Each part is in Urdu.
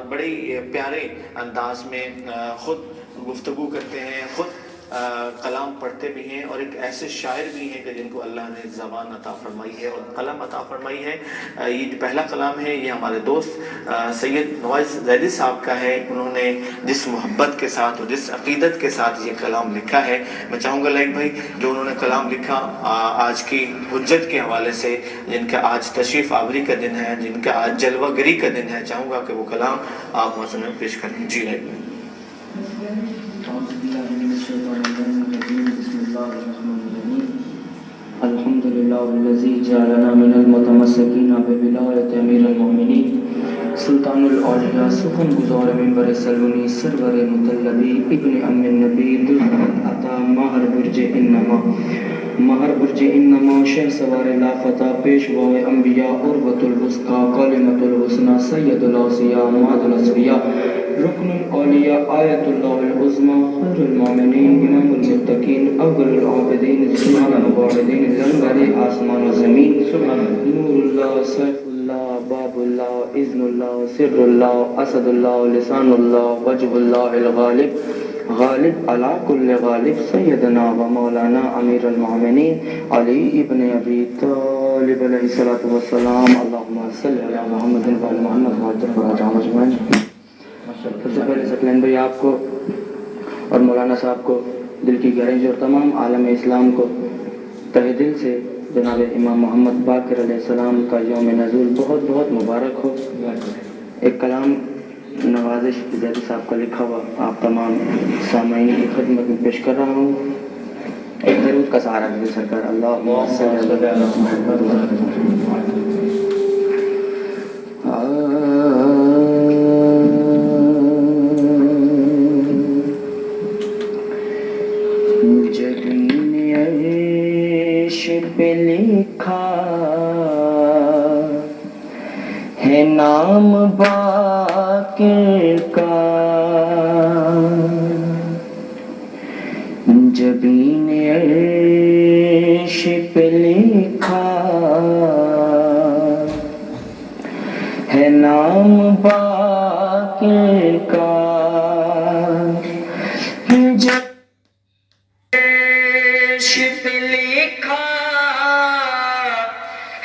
بڑے پیارے انداز میں خود گفتگو کرتے ہیں، خود کلام پڑھتے بھی ہیں، اور ایک ایسے شاعر بھی ہیں کہ جن کو اللہ نے زبان عطا فرمائی ہے اور قلم عطا فرمائی ہے۔ یہ جو پہلا کلام ہے یہ ہمارے دوست سید نواز زیدی صاحب کا ہے۔ انہوں نے جس محبت کے ساتھ اور جس عقیدت کے ساتھ یہ کلام لکھا ہے، میں چاہوں گا لائک بھائی جو انہوں نے کلام لکھا آج کی حجت کے حوالے سے، جن کا آج تشریف آوری کا دن ہے، جن کا آج جلوہ گری کا دن ہے، چاہوں گا کہ وہ کلام آپ موسم میں پیش کریں۔ جی لائک بھائی۔ الحمد للہ الذی جعلنا من المتمسکین بولایت امیر المؤمنین سلطان الاولیاء سخن گزار منبر سلونی سرور مطلبی ابن ام النبی دلحمد عطا ماہر برج انما شہ سوار لافتہ پیشوا انبیاء عروۃ الوثقی کلمۃ الحسنی سید الاوصیاء مہد الاصفیاء رکن الاولیاء آیت اللہ العظمی خیر المؤمنین امام المتقین اول العابدین سبحان الواحدین لنگر آسمان و زمین نور اللہ سیف اللہ باب اللہ اذن اللہ سر اللہ اسد اللہ لسان اللہ وجہ اللہ الغالب غالب علی کل غالب سیدنا و مولانا امیر المؤمنین علی ابن ابی طالب علیہ الصلوۃ والسلام اللہم صلی علی محمد و علی محمد وعجل فرجهم اجمعین۔ سب سے پہلے سکلین بھائی آپ کو اور مولانا صاحب کو دل کی گہرائیوں سے اور تمام عالم اسلام کو تہہ دل سے جناب امام محمد باقر علیہ السلام کا یوم نزول بہت بہت مبارک ہو۔ ایک کلام نوازش زیدی صاحب کا لکھا ہوا آپ تمام سامعین کی خدمت میں پیش کر رہا ہوں۔ ایک درود کا سہارا دیجیے سرکار۔ اللہم صلی علی محمد۔ پہ لکھا ہے نام باقر کا، جبین عرش پہ لکھا ہے نام باقر کا، عرش پہ لکھا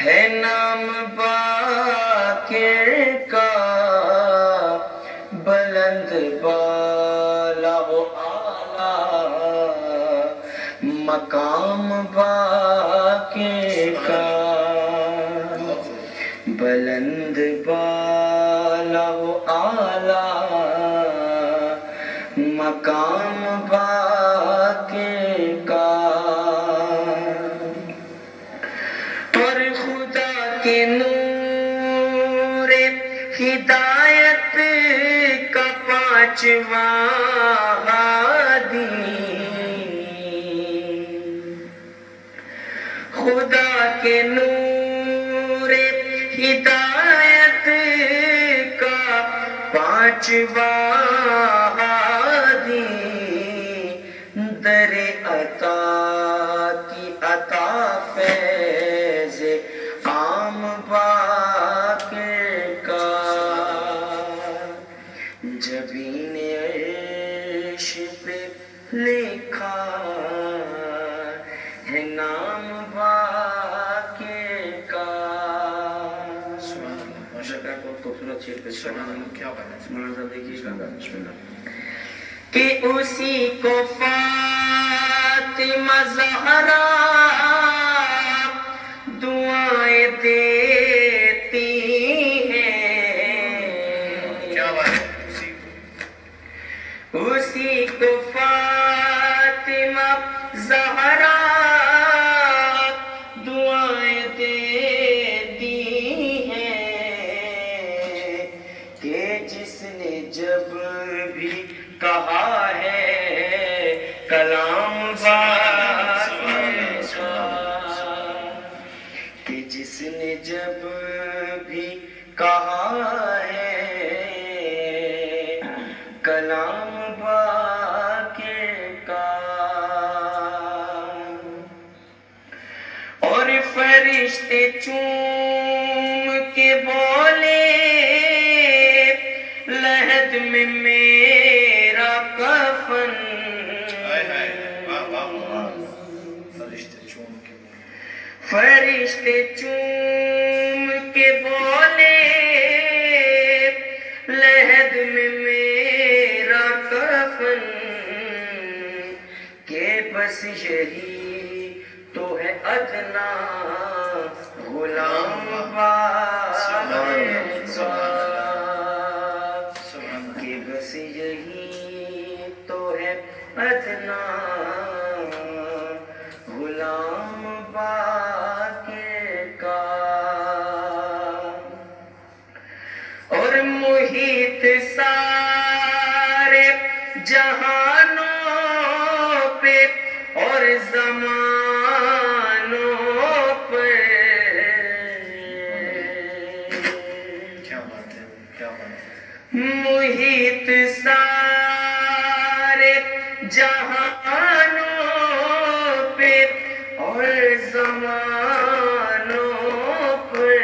ہے نام باقر کا، بلند بالا و اعلیٰ مقام باقر کا، بلند بالا و اعلیٰ مقام باقر کا، اور خدا کے نور ہدایت کا پانچواں ہادی، خدا کے نور ہدایت کا پانچواں ہادی، در عطا کی عطا فیض عام باقر کا، جبین عرش پہ لکھا ہے نام باقر کا۔ بہت خوبصورت شعر پیش کرنا ہے، کیا مولانا صاحب دیکھیے گا کہ اسی کو فاطمہ زہرا دعائیں دیتی ہیں، اسی کو فاطمہ زہرا دعائیں دیتی ہیں، کہ جس نے جب بھی کہا ہے کلام باقر کا، کہ جس نے جب بھی کہا ہے کلام باقر کا، اور فرشتے چوم کے بولے لحد میں میرا کفن فرشتے چوم کے بولے لحد میں میرا کفن کہ بس یہی تو ہے ادنا غلام کہ بس یہی تو ہے ادنا غلام کا اور محیط سارے جہانوں پہ اور زمانوں پر محیط سارے جہانوں پہ اور زمانوں پر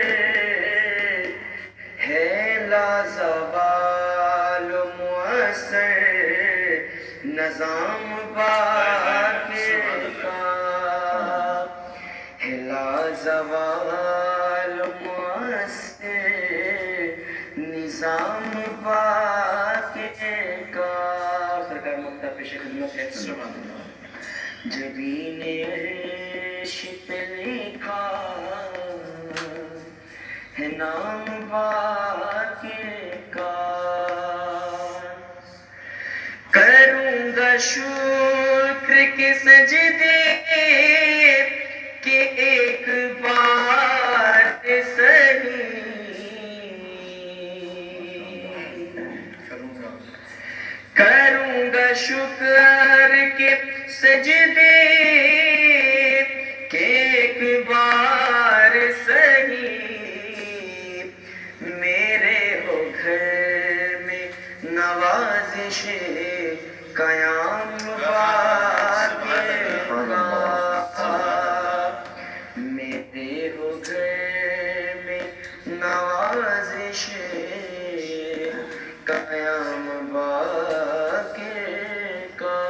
ہے لازوال مؤثر نظام باقر کا ہے لازوال مؤثر نظام باقر کا سرکار مکتب پیش خدمت ہے جبین عشق پہ لکھا ہے نام باقر کا کروں گا شکر کے سجدے کہ ایک بار سہی کروں گا شکر کے سجدے کہ ایک بار سہی میرے ہو گھر میں نوازش قیام باقر کا میرے ہو گھر میں نوازش قیام باقر کا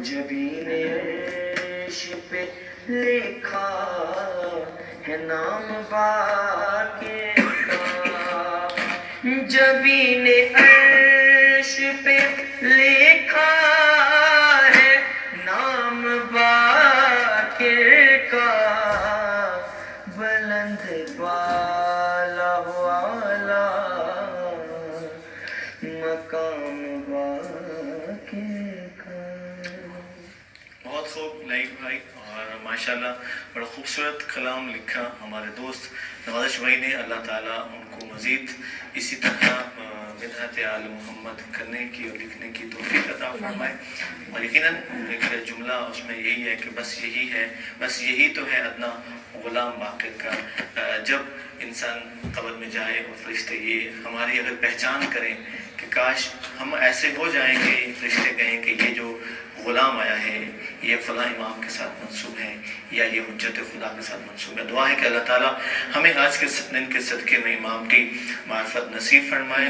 جبین عشق پہ لکھا ہے نام باقر کا جبین عشق پہ لکھا ہے نام باقر کا بلند بالا والا مقام باقر کا. بہت خوب لائک بھائی اور ماشاءاللہ بڑا خوبصورت کلام لکھا ہمارے دوست نوازش بھائی نے. اللہ تعالیٰ ان کو مزید اسی طرح مدحت آل محمد کرنے کی اور لکھنے کی توفیق عطا فرمائے. اور یقیناً ایک جملہ اس میں یہی ہے کہ بس یہی ہے، بس یہی تو ہے ادنا غلام باقر کا. جب انسان قبر میں جائے اور فرشتے یہ ہماری اگر پہچان کریں کہ کاش ہم ایسے ہو جائیں کہ فرشتے کہیں کہ یہ جو غلام آیا ہے یہ فلاں امام کے ساتھ منسوب ہے یا یہ حجت خدا کے ساتھ منسوب ہے. دعا ہے کہ اللہ تعالیٰ ہمیں آج کے دن کے صدقے میں امام کی معرفت نصیب فرمائے.